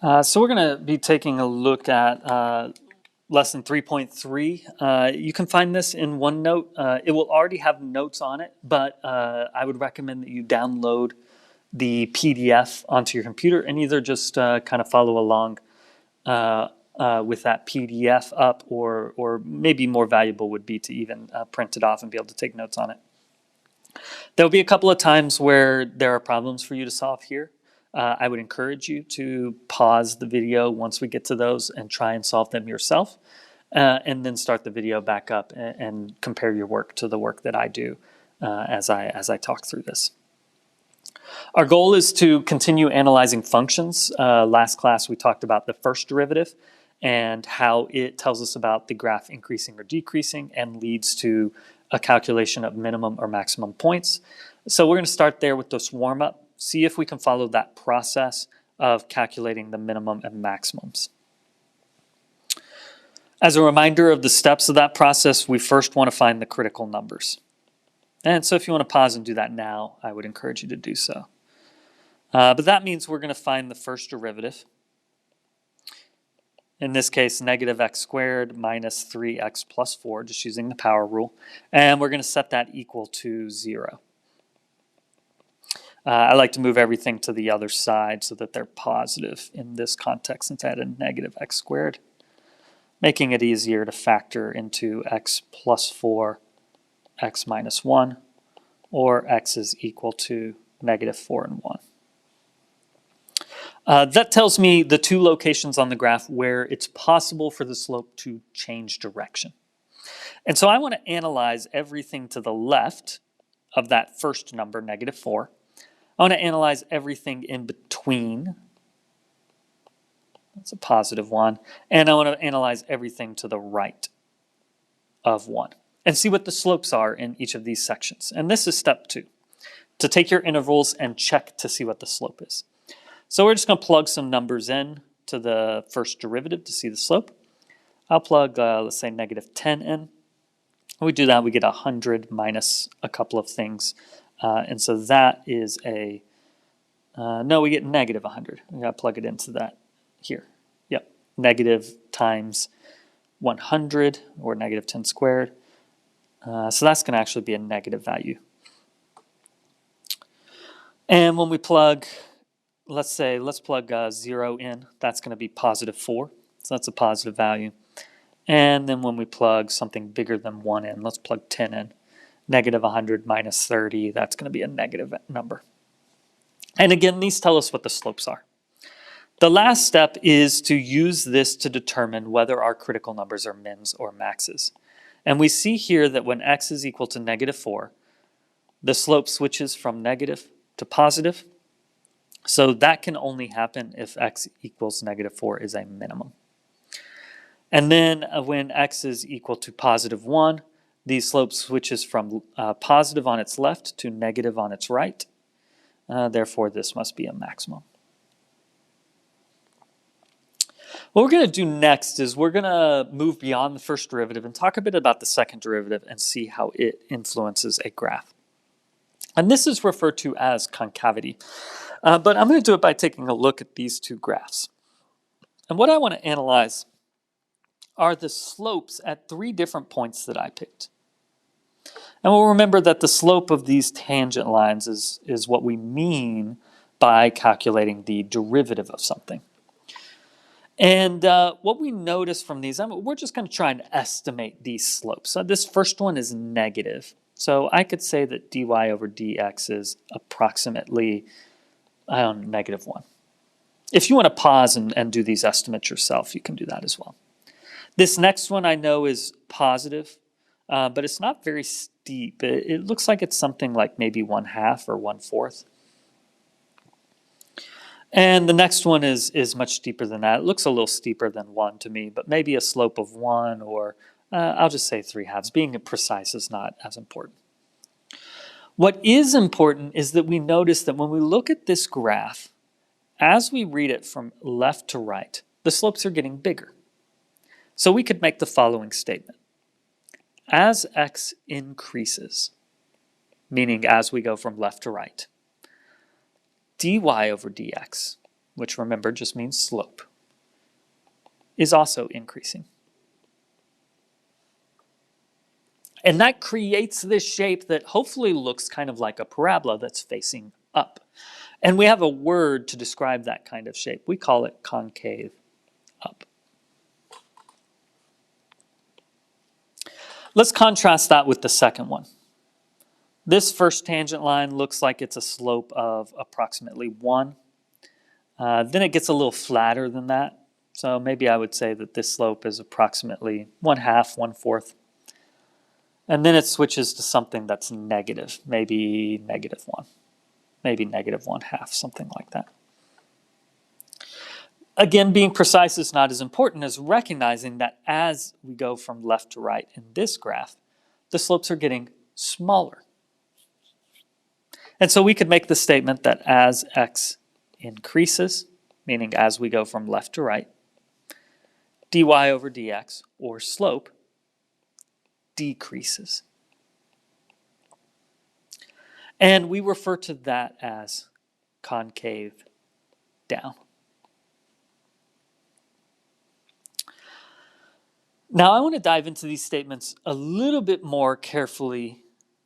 So we're going to be taking a look at lesson 3.3. You can find this in OneNote. It will already have notes on it, but I would recommend that you download the PDF onto your computer and either just kind of follow along with that PDF up, or maybe more valuable would be to even print it off and be able to take notes on it. There'll be a couple of times where there are problems for you to solve here. I would encourage you to pause the video once we get to those and try and solve them yourself, and then start the video back up and compare your work to the work that I do as I talk through this. Our goal is to continue analyzing functions. Last class we talked about the first derivative and how it tells us about the graph increasing or decreasing and leads to a calculation of minimum or maximum points. So we're going to start there with this warm-up, see if we can follow that process of calculating the minimum and maximums. As a reminder of the steps of that process, we first want to find the critical numbers. And so if you want to pause and do that now, I would encourage you to do so. But that means we're going to find the first derivative. In this case, negative x squared minus 3x plus 4, just using the power rule. And we're going to set that equal to 0. I like to move everything to the other side so that they're positive in this context since I had a negative x squared, making it easier to factor into x plus 4, x minus 1, or x is equal to negative 4 and 1. That tells me the two locations on the graph where it's possible for the slope to change direction. And so I want to analyze everything to the left of that first number, negative 4. I want to analyze everything in between. That's a positive 1. And I want to analyze everything to the right of 1 and see what the slopes are in each of these sections. And this is step 2, to take your intervals and check to see what the slope is. So we're just going to plug some numbers in to the first derivative to see the slope. I'll plug, let's say, negative 10 in. When we do that, we get 100 minus a couple of things. And so that is a, no, we get negative 100. We got to plug it into that here. Yep, negative times 100, or negative 10 squared. So that's going to actually be a negative value. And when we plug, let's plug 0 in, that's going to be positive 4. So that's a positive value. And then when we plug something bigger than 1 in, let's plug 10 in. Negative 100 minus 30, that's going to be a negative number. And again, these tell us what the slopes are. The last step is to use this to determine whether our critical numbers are mins or maxes. And we see here that when x is equal to negative 4, the slope switches from negative to positive. So that can only happen if x equals negative 4 is a minimum. And then when x is equal to positive 1, the slope switches from positive on its left to negative on its right. Therefore, this must be a maximum. What we're going to do next is we're going to move beyond the first derivative and talk a bit about the second derivative and see how it influences a graph. And this is referred to as concavity. But I'm going to do it by taking a look at these two graphs. And what I want to analyze are the slopes at 3 different points that I picked. And we'll remember that the slope of these tangent lines is what we mean by calculating the derivative of something. And what we notice from these, we're just going to try and estimate these slopes. So this first one is negative. So I could say that dy over dx is approximately, negative 1. If you want to pause and do these estimates yourself, you can do that as well. This next one I know is positive, but it's not very steep. It looks like it's something like maybe 1/2 or 1/4. And the next one is much steeper than that. It looks a little steeper than 1 to me, but maybe a slope of 1, or I'll just say 3/2. Being precise is not as important. What is important is that we notice that when we look at this graph, as we read it from left to right, the slopes are getting bigger. So we could make the following statement. As x increases, meaning as we go from left to right, dy over dx which remember just means slope, is also increasing. And that creates this shape that hopefully looks kind of like a parabola that's facing up. And we have a word to describe that kind of shape. We call it concave up. Let's contrast that with the second one. This first tangent line looks like it's a slope of approximately 1. Then it gets a little flatter than that. So maybe I would say that this slope is approximately 1/2, 1/4. And then it switches to something that's negative, maybe -1, maybe -1/2, something like that. Again, being precise is not as important as recognizing that as we go from left to right in this graph, the slopes are getting smaller. And so we could make the statement that as x increases, meaning as we go from left to right, dy over dx, or slope, decreases. And we refer to that as concave down. Now I want to dive into these statements a little bit more carefully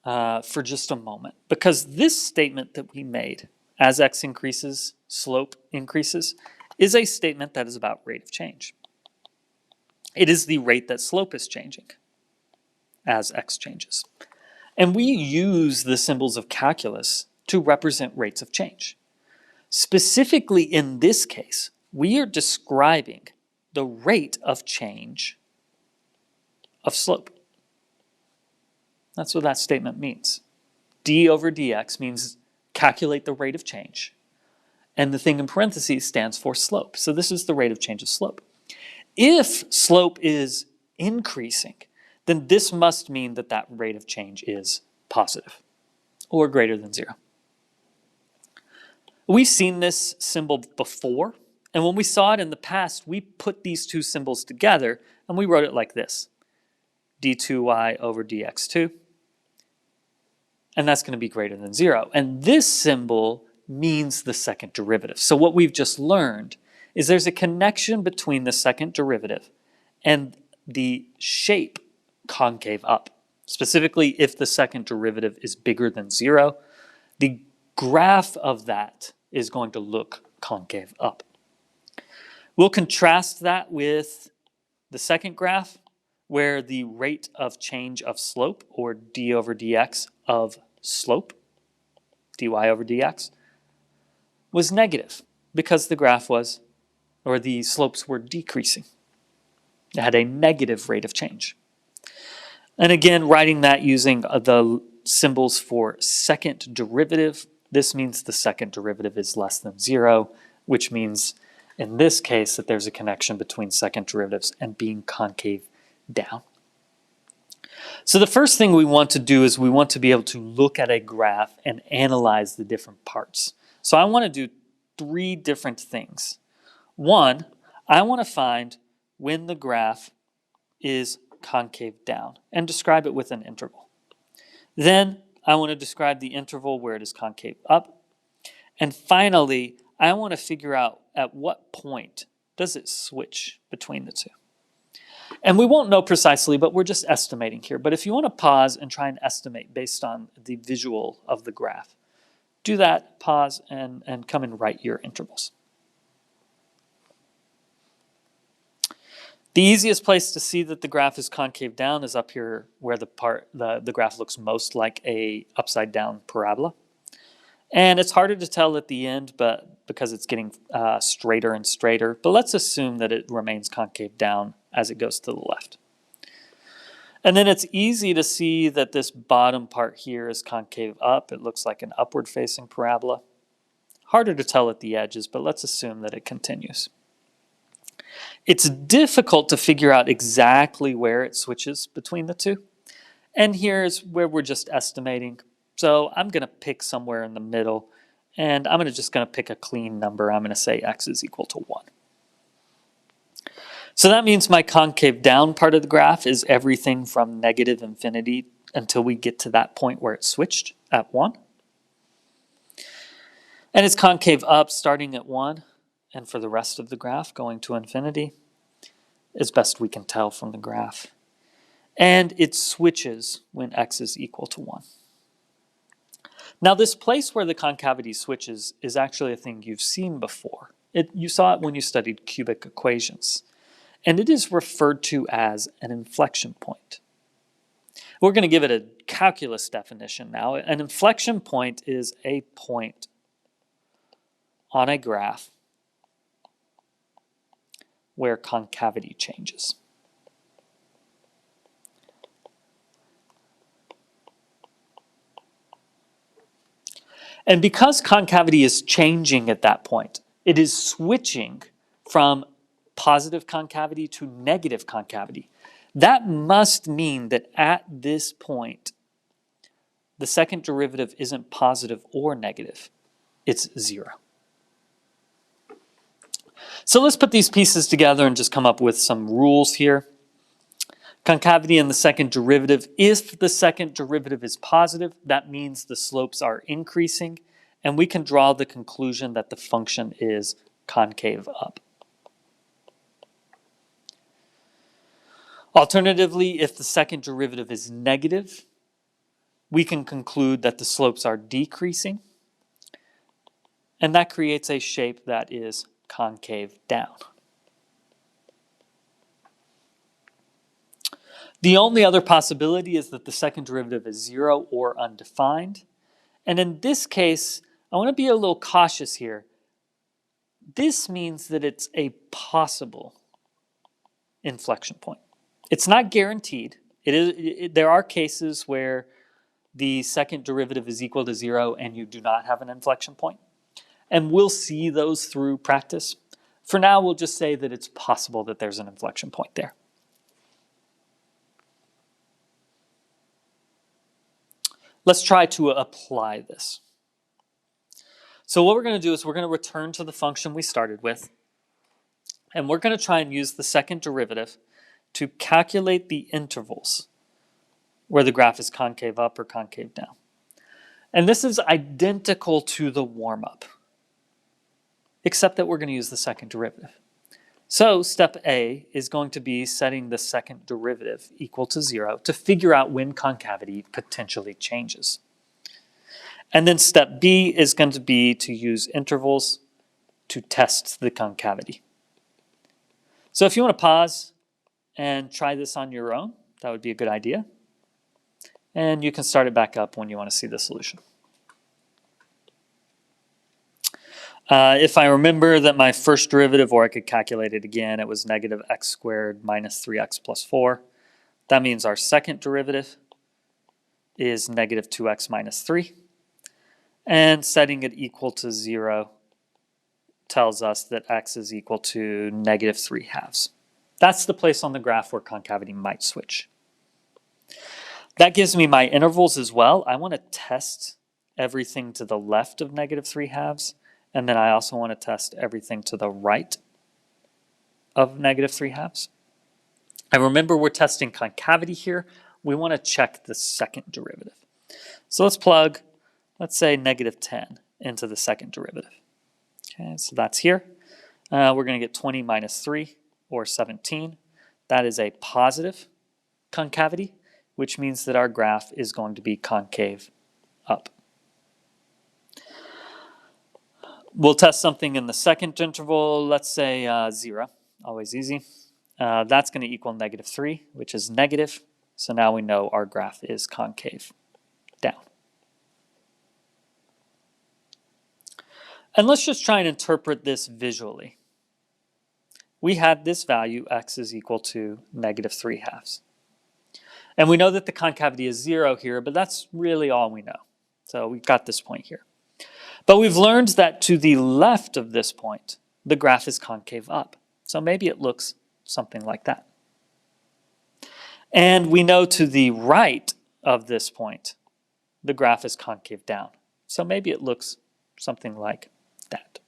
for just a moment, because this statement that we made, as x increases, slope increases, is a statement that is about rate of change. It is the rate that slope is changing as x changes. And we use the symbols of calculus to represent rates of change. Specifically in this case, we are describing the rate of change of slope. That's what that statement means. D over dx means calculate the rate of change. And the thing in parentheses stands for slope. So this is the rate of change of slope. If slope is increasing, then this must mean that that rate of change is positive or greater than 0. We've seen this symbol before, and when we saw it in the past, we put these two symbols together and we wrote it like this: d2y over dx2, and that's going to be greater than 0. And this symbol means the second derivative. So what we've just learned is there's a connection between the second derivative and the shape concave up. Specifically, if the second derivative is bigger than 0, the graph of that is going to look concave up. We'll contrast that with the second graph, where the rate of change of slope, or d over dx of slope, dy over dx, was negative because the graph was, or the slopes were decreasing. It had a negative rate of change. And again, writing that using the symbols for second derivative, this means the second derivative is less than 0, which means in this case that there's a connection between second derivatives and being concave down. So the first thing we want to do is we want to be able to look at a graph and analyze the different parts. So I want to do 3 different things. One, I want to find when the graph is concave down and describe it with an interval. Then I want to describe the interval where it is concave up. And finally, I want to figure out at what point does it switch between the two. And we won't know precisely, but we're just estimating here. But if you want to pause and try and estimate based on the visual of the graph, do that, pause, and come and write your intervals. The easiest place to see that the graph is concave down is up here where the graph looks most like a upside down parabola. And it's harder to tell at the end, but because it's getting straighter and straighter. But let's assume that it remains concave down as it goes to the left. And then it's easy to see that this bottom part here is concave up. It looks like an upward facing parabola. Harder to tell at the edges, but let's assume that it continues. It's difficult to figure out exactly where it switches between the two. And here's where we're just estimating. So I'm going to pick somewhere in the middle, and I'm just going to pick a clean number. I'm going to say x is equal to 1. So that means my concave down part of the graph is everything from negative infinity until we get to that point where it switched at 1. And it's concave up starting at 1 and for the rest of the graph going to infinity, as best we can tell from the graph. And it switches when x is equal to 1. Now, this place where the concavity switches is actually a thing you've seen before. You saw it when you studied cubic equations, and it is referred to as an inflection point. We're going to give it a calculus definition now. An inflection point is a point on a graph where concavity changes. And because concavity is changing at that point, it is switching from positive concavity to negative concavity. That must mean that at this point, the second derivative isn't positive or negative. It's 0. So let's put these pieces together and just come up with some rules here. Concavity in the second derivative. If the second derivative is positive, that means the slopes are increasing, and we can draw the conclusion that the function is concave up. Alternatively, if the second derivative is negative, we can conclude that the slopes are decreasing, and that creates a shape that is concave down. The only other possibility is that the second derivative is 0 or undefined. And in this case, I want to be a little cautious here. This means that it's a possible inflection point. It's not guaranteed. There are cases where the second derivative is equal to 0 and you do not have an inflection point. And we'll see those through practice. For now, we'll just say that it's possible that there's an inflection point there. Let's try to apply this. So what we're going to do is we're going to return to the function we started with, and we're going to try and use the second derivative to calculate the intervals where the graph is concave up or concave down. And this is identical to the warm-up, except that we're going to use the second derivative. So step A is going to be setting the second derivative equal to 0 to figure out when concavity potentially changes. And then step B is going to be to use intervals to test the concavity. So if you want to pause and try this on your own, that would be a good idea. And you can start it back up when you want to see the solution. If I remember that my first derivative, or I could calculate it again, it was negative x squared minus 3x plus 4. That means our second derivative is negative 2x minus 3. And setting it equal to 0 tells us that x is equal to negative 3/2. That's the place on the graph where concavity might switch. That gives me my intervals as well. I want to test everything to the left of negative 3/2. And then I also want to test everything to the right of negative 3/2. And remember, we're testing concavity here. We want to check the second derivative. So let's plug, let's say, negative 10 into the second derivative. Okay, so that's here. We're going to get 20 minus 3, or 17. That is a positive concavity, which means that our graph is going to be concave up. We'll test something in the second interval, let's say 0, always easy. That's going to equal negative 3, which is negative. So now we know our graph is concave down. And let's just try and interpret this visually. We had this value, x is equal to negative 3/2. And we know that the concavity is 0 here, but that's really all we know. So we've got this point here. But we've learned that to the left of this point, the graph is concave up. So maybe it looks something like that. And we know to the right of this point, the graph is concave down. So maybe it looks something like that.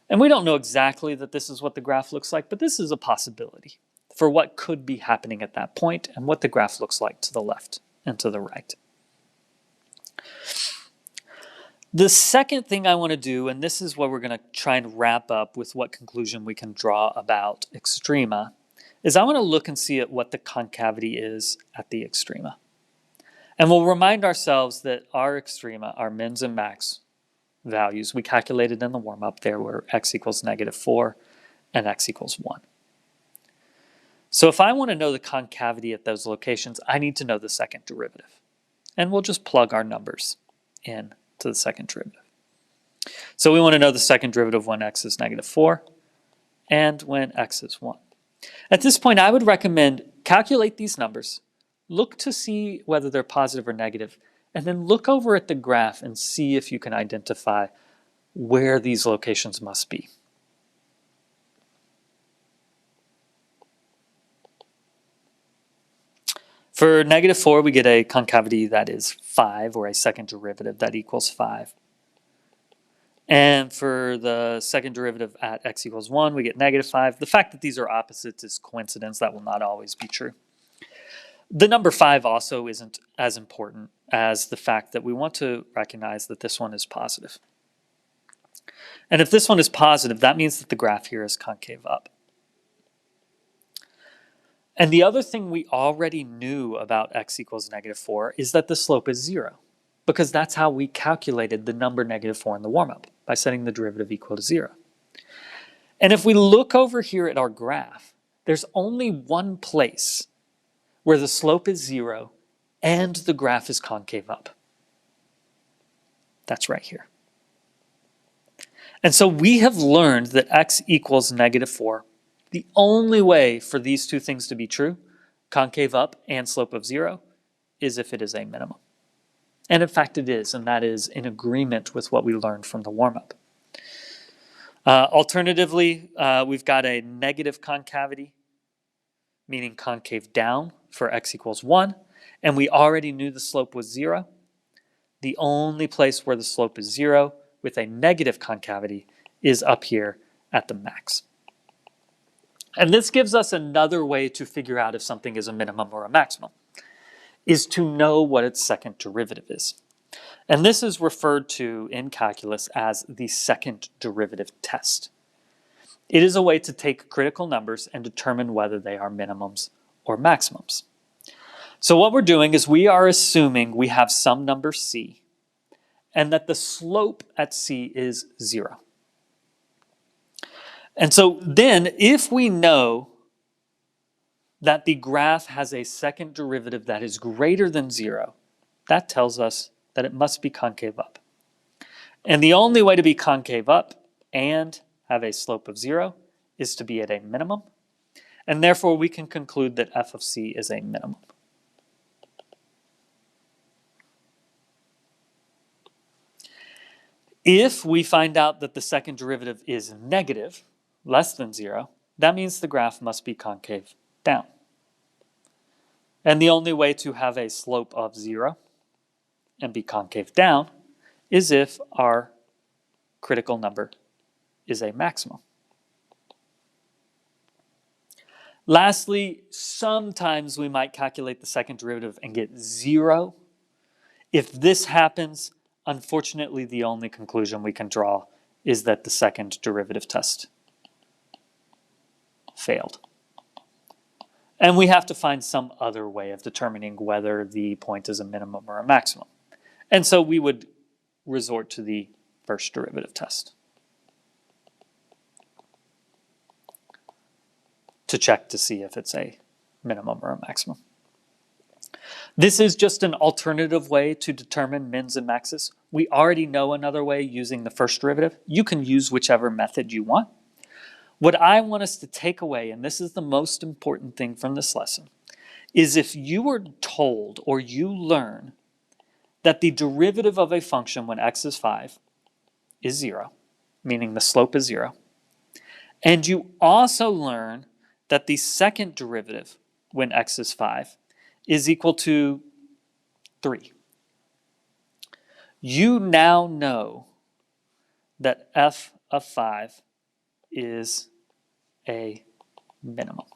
And we don't know exactly that this is what the graph looks like, but this is a possibility for what could be happening at that point and what the graph looks like to the left and to the right. The second thing I want to do, and this is what we're going to try and wrap up with what conclusion we can draw about extrema, is I want to look and see at what the concavity is at the extrema. And we'll remind ourselves that our extrema, our mins and max values, we calculated in the warm-up there were x equals -4 and x equals 1. So if I want to know the concavity at those locations, I need to know the second derivative. And we'll just plug our numbers in to the second derivative. So we want to know the second derivative when x is -4 and when x is 1. At this point, I would recommend calculate these numbers, look to see whether they're positive or negative, and then look over at the graph and see if you can identify where these locations must be. For -4, we get a concavity that is 5, or a second derivative that equals 5. And for the second derivative at x equals 1, we get -5. The fact that these are opposites is coincidence. That will not always be true. The number 5 also isn't as important as the fact that we want to recognize that this one is positive. And if this one is positive, that means that the graph here is concave up. And the other thing we already knew about x equals -4 is that the slope is 0, because that's how we calculated the number -4 in the warm-up, by setting the derivative equal to 0. And if we look over here at our graph, there's only one place where the slope is 0 and the graph is concave up. That's right here. And so we have learned that x equals -4. The only way for these two things to be true, concave up and slope of 0, is if it is a minimum. And in fact it is, and that is in agreement with what we learned from the warm-up. Alternatively, we've got a negative concavity, meaning concave down for x equals 1, and we already knew the slope was 0. The only place where the slope is 0 with a negative concavity is up here at the max. And this gives us another way to figure out if something is a minimum or a maximum, is to know what its second derivative is. And this is referred to in calculus as the second derivative test. It is a way to take critical numbers and determine whether they are minimums or maximums. So what we're doing is we are assuming we have some number c, and that the slope at c is 0. And so then, if we know that the graph has a second derivative that is greater than 0, that tells us that it must be concave up. And the only way to be concave up and have a slope of 0 is to be at a minimum, and therefore we can conclude that f of c is a minimum. If we find out that the second derivative is negative, less than 0, that means the graph must be concave down. And the only way to have a slope of 0 and be concave down is if our critical number is a maximum. Lastly, sometimes we might calculate the second derivative and get 0. If this happens, unfortunately, the only conclusion we can draw is that the second derivative test failed. And we have to find some other way of determining whether the point is a minimum or a maximum. And so we would resort to the first derivative test to check to see if it's a minimum or a maximum. This is just an alternative way to determine mins and maxes. We already know another way using the first derivative. You can use whichever method you want. What I want us to take away, and this is the most important thing from this lesson, is if you were told or you learn that the derivative of a function when x is 5 is 0, meaning the slope is 0, and you also learn that the second derivative when x is 5 is equal to 3, you now know that f of 5 is a minimum.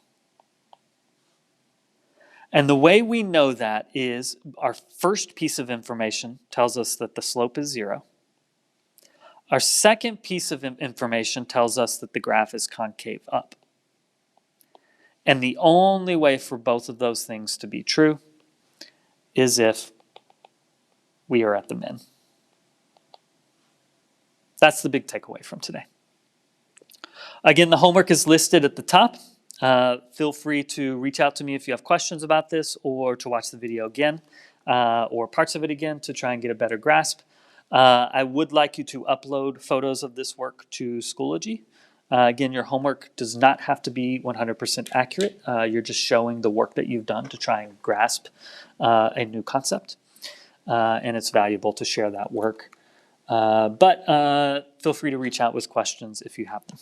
And the way we know that is our first piece of information tells us that the slope is 0. Our second piece of information tells us that the graph is concave up. And the only way for both of those things to be true is if we are at the min. That's the big takeaway from today. Again, the homework is listed at the top. Feel free to reach out to me if you have questions about this, or to watch the video again, or parts of it again to try and get a better grasp. I would like you to upload photos of this work to Schoology. Again, your homework does not have to be 100% accurate. You're just showing the work that you've done to try and grasp a new concept. And it's valuable to share that work. But feel free to reach out with questions if you have them.